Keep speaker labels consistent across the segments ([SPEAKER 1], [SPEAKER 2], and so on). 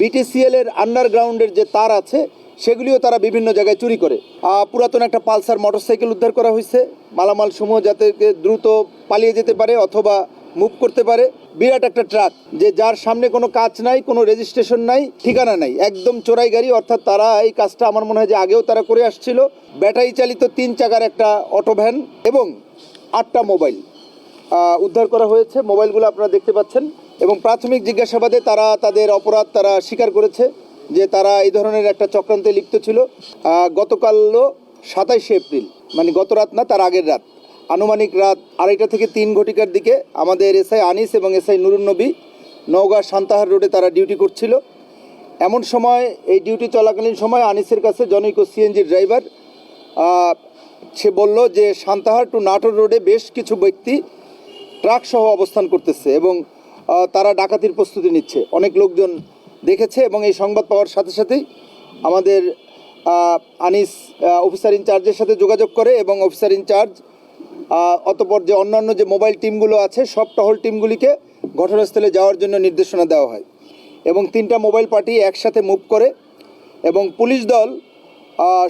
[SPEAKER 1] BTCL এর আন্ডারগ্রাউন্ডের যে তার আছে সেগুলিও তারা বিভিন্ন জায়গায় চুরি করে। পুরাতন একটা পালসার মোটরসাইকেল উদ্ধার করা হয়েছে, মালামাল সমূহ যাতে দ্রুত পালিয়ে যেতে পারে অথবা মুভ করতে পারে। বিরাট একটা ট্রাক, যে যার সামনে কোনো কাজ নাই, কোনো রেজিস্ট্রেশন নাই, ঠিকানা নাই, একদম চোরাই গাড়ি। অর্থাৎ তারা এই কাজটা আমার মনে হয় যে আগেও তারা করে আসছিল। ব্যাটারি চালিত 3 চাকার একটা অটো ভ্যান এবং 8টা মোবাইল উদ্ধার করা হয়েছে। মোবাইলগুলো আপনারা দেখতে পাচ্ছেন এবং প্রাথমিক জিজ্ঞাসাবাদে তারা তাদের অপরাধ তারা স্বীকার করেছে যে তারা এই ধরনের একটা চক্রান্তে লিপ্ত ছিল। গতকালও 27শে এপ্রিল, মানে গত রাত না, তার আগের রাত, আনুমানিক রাত 2:30 থেকে 3 ঘটিকার দিকে আমাদের এসআই আনিস এবং এসআই নুরুন নবী নওগাঁ সান্তাহার রোডে তারা ডিউটি করছিল। এমন সময়, এই ডিউটি চলাকালীন সময় আনিসের কাছে জনৈক সিএনজি ড্রাইভার সে বলল যে সান্তাহার টু নাটোর রোডে বেশ কিছু ব্যক্তি ট্রাক সহ অবস্থান করতেছে এবং তারা ডাকাতির প্রস্তুতি নিচ্ছে। অনেক লোকজন দেখেছে এবং এই সংবাদ পাওয়ার সাথে সাথেই আমাদের আনিস অফিসার ইনচার্জের সাথে যোগাযোগ করে এবং অফিসার ইনচার্জ অতঃপর যে অন্যান্য যে মোবাইল টিমগুলো আছে সব টহল টিমগুলিকে ঘটনাস্থলে যাওয়ার জন্য নির্দেশনা দেওয়া হয় এবং 3টা মোবাইল পার্টি একসাথে মুভ করে এবং পুলিশ দল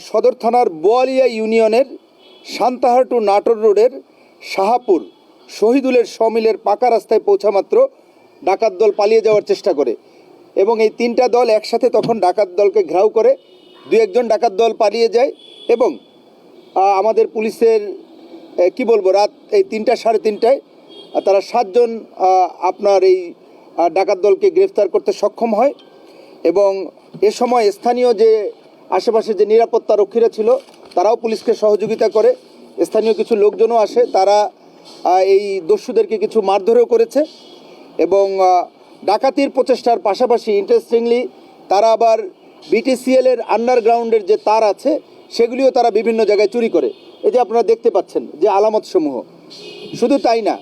[SPEAKER 1] সদর থানার বোয়ালিয়া ইউনিয়নের সান্তাহার টু নাটোর রোডের শাহাপুর শহীদুলের সমিলের পাকা রাস্তায় পৌঁছা মাত্র ডাকাত দল পালিয়ে যাওয়ার চেষ্টা করে এবং এই 3টা দল একসাথে তখন ডাকাত দলকে ঘেরাও করে। 2-1 ডাকাত দল পালিয়ে যায় এবং আমাদের পুলিশের কি বলবো, রাত এই 3টা 3:30টায় তারা 7 জন আপনার এই ডাকাত দলকে গ্রেফতার করতে সক্ষম হয় এবং এ সময় স্থানীয় যে আশেপাশে যে নিরাপত্তা রক্ষীরা ছিল তারাও পুলিশকে সহযোগিতা করে। স্থানীয় কিছু লোকজনও আসে, তারা এই দস্যুদেরকে কিছু মারধরও করেছে এবং ডাকাতির প্রচেষ্টার পাশাপাশি ইন্টারেস্টিংলি তারা আবার বিটিসিএল এর আন্ডারগ্রাউন্ডের যে তার আছে সেগুলিও তারা বিভিন্ন জায়গায় চুরি করে। এই যে আপনারা দেখতে পাচ্ছেন যে আলামত সমূহ। শুধু তাই না,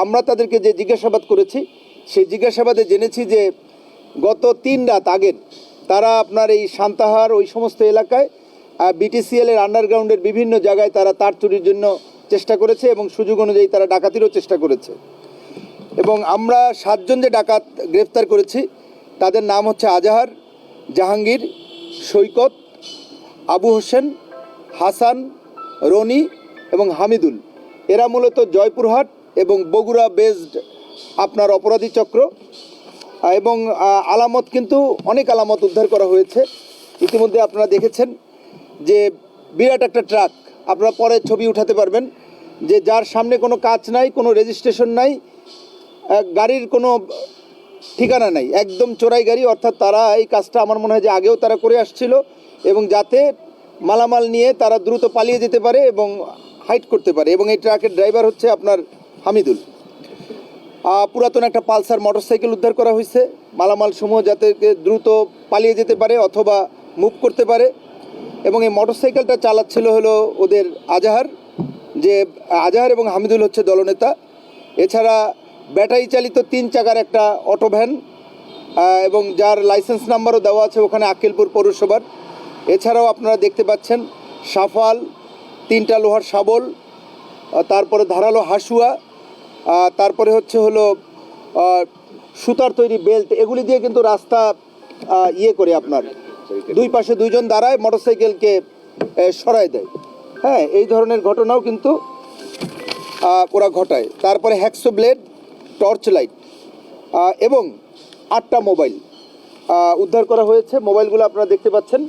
[SPEAKER 1] আমরা তাদেরকে যে জিজ্ঞাসাবাদ করেছি সেই জিজ্ঞাসাবাদে জেনেছি যে গত 3 রাত আগের তারা আপনার এই সান্তাহার ওই সমস্ত এলাকায় বিটিসিএল এর আন্ডারগ্রাউন্ডের বিভিন্ন জায়গায় তারা তার চুরির জন্য চেষ্টা করেছে এবং সুযোগ অনুযায়ী তারা ডাকাতিরও চেষ্টা করেছে এবং আমরা 7 জন যে ডাকাত গ্রেফতার করেছি তাদের নাম হচ্ছে আজাহার, জাহাঙ্গীর, সৈকত, আবু হোসেন, হাসান, রনি এবং হামিদুল। এরা মূলত জয়পুরহাট এবং বগুড়া বেসড আপনার অপরাধী চক্র এবং আলামত কিন্তু অনেক আলামত উদ্ধার করা হয়েছে। ইতিমধ্যে আপনারা দেখেছেন যে বিরাট একটা ট্রাক, আপনারা পরে ছবি উঠাতে পারবেন, যে যার সামনে কোনো কাজ নাই, কোনো রেজিস্ট্রেশন নাই, গাড়ির কোনো ঠিকানা নাই, একদম চোরাই গাড়ি। অর্থাৎ তারা এই কাজটা আমার মনে হয় যে আগেও তারা করে আসছিল এবং যাতে মালামাল নিয়ে তারা দ্রুত পালিয়ে যেতে পারে এবং হাইড করতে পারে। এবং এই ট্রাকের ড্রাইভার হচ্ছে আপনার হামিদুল। পুরাতন একটা পালসার মোটরসাইকেল উদ্ধার করা হয়েছে, মালামাল সমূহ যাতে দ্রুত পালিয়ে যেতে পারে অথবা মুভ করতে পারে এবং এই মোটরসাইকেলটা চালাচ্ছিল হলো ওদের আজাহার এবং হামিদুল হচ্ছে দলনেতা। এছাড়া ব্যাটারি চালিত 3 চাকার একটা অটো ভ্যান এবং যার লাইসেন্স নাম্বারও দেওয়া আছে ওখানে আক্কেলপুর পৌরসভার। এছাড়াও আপনারা দেখতে পাচ্ছেন সাফাল, 3টা লোহার শাবল, তারপরে ধারালো হাসুয়া, তারপরে হলো সুতার তৈরি বেল্ট, এগুলি দিয়ে কিন্তু রাস্তা করে আপনার 2 পাশে 2 জন দাঁড়ায় মোটরসাইকেলকে সরায় দেয়। হ্যাঁ, এই ধরনের ঘটনাও কিন্তু ওরা ঘটায়। তারপরে হ্যাকসো ব্লেড, টর্চ লাইট এবং 8টা মোবাইল উদ্ধার করা হয়েছে। মোবাইলগুলো আপনারা দেখতে পাচ্ছেন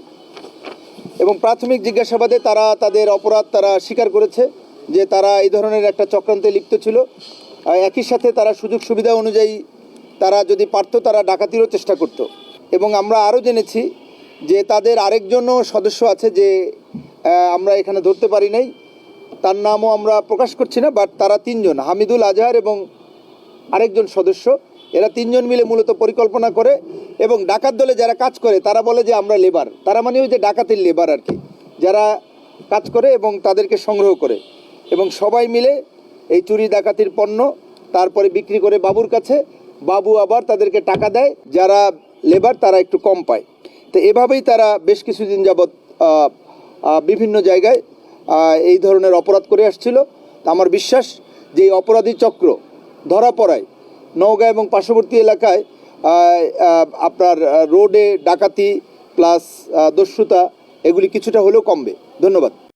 [SPEAKER 1] এবং প্রাথমিক জিজ্ঞাসাবাদে তারা তাদের অপরাধ তারা স্বীকার করেছে যে তারা এই ধরনের একটা চক্রান্তে লিপ্ত ছিল। একই সাথে তারা সুযোগ সুবিধা অনুযায়ী তারা যদি পারত তারা ডাকাতিরও চেষ্টা করত এবং আমরা আরও জেনেছি যে তাদের আরেকজনও সদস্য আছে যে আমরা এখানে ধরতে পারি নাই, তার নামও আমরা প্রকাশ করছি না, বাট তারা 3 জন, হামিদুল, আজহার এবং আরেকজন সদস্য, এরা 3 জন মিলে মূলত পরিকল্পনা করে এবং ডাকাত দলে যারা কাজ করে তারা বলে যে আমরা লেবার, তারা মানে ওই যে ডাকাতের লেবার আর কি, যারা কাজ করে এবং তাদেরকে সংগ্রহ করে এবং সবাই মিলে এই চুরি ডাকাতির পণ্য তারপরে বিক্রি করে বাবুর কাছে, বাবু আবার তাদেরকে টাকা দেয়, যারা লেবার তারা একটু কম পায়। তো এভাবেই তারা বেশ কিছুদিন যাবৎ বিভিন্ন জায়গায় এই ধরনের অপরাধ করে আসছিল। আমার বিশ্বাস যে এই অপরাধী চক্র ধরা পড়ায় নওগাঁ এবং পার্শ্ববর্তী এলাকায় আপনার রোডে ডাকাতি প্লাস দস্যুতা এগুলি কিছুটা হলেও কমবে। ধন্যবাদ।